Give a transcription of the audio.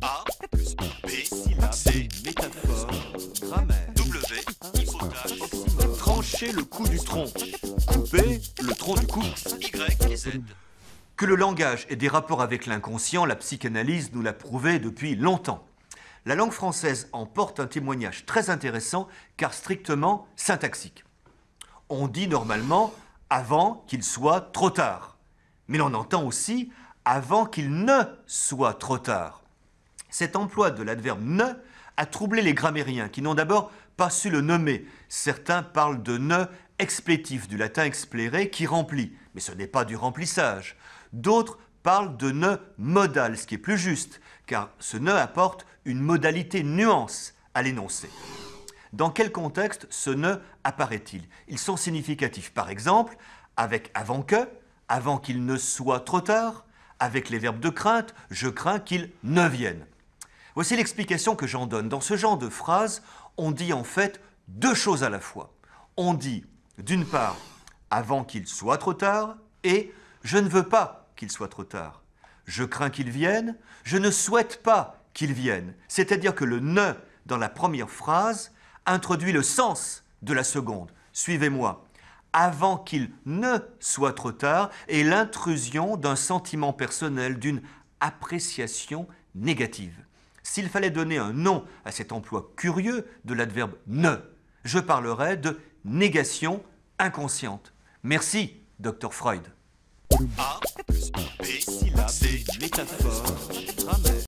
A plus B, syllabe, C, métaphore, grammaire, W, hypothèse, trancher le cou du tronc, couper le tronc du cou, Y et Z. Que le langage ait des rapports avec l'inconscient, la psychanalyse nous l'a prouvé depuis longtemps. La langue française en porte un témoignage très intéressant car strictement syntaxique. On dit normalement « avant qu'il soit trop tard », mais l'on entend aussi « avant qu'il ne soit trop tard ». Cet emploi de l'adverbe « ne » a troublé les grammairiens qui n'ont d'abord pas su le nommer. Certains parlent de « ne » explétif du latin explere qui remplit, mais ce n'est pas du remplissage. D'autres parlent de « ne » modal, ce qui est plus juste, car ce « ne » apporte une modalité nuance à l'énoncé. Dans quel contexte ce « ne » apparaît-il? Ils sont significatifs. Par exemple, avec « avant que », avant qu'il ne soit trop tard, avec les verbes de crainte, je crains qu'il ne vienne. Voici l'explication que j'en donne. Dans ce genre de phrase, on dit en fait deux choses à la fois. On dit, d'une part, avant qu'il soit trop tard, et je ne veux pas qu'il soit trop tard. Je crains qu'il vienne, je ne souhaite pas qu'il vienne. C'est-à-dire que le « ne » dans la première phrase introduit le sens de la seconde. Suivez-moi. Avant qu'il ne soit trop tard est l'intrusion d'un sentiment personnel, d'une appréciation négative. S'il fallait donner un nom à cet emploi curieux de l'adverbe « ne », je parlerais de négation inconsciente. Merci, Dr Freud. A plus B, syllabe, C, métaphore, grammaire.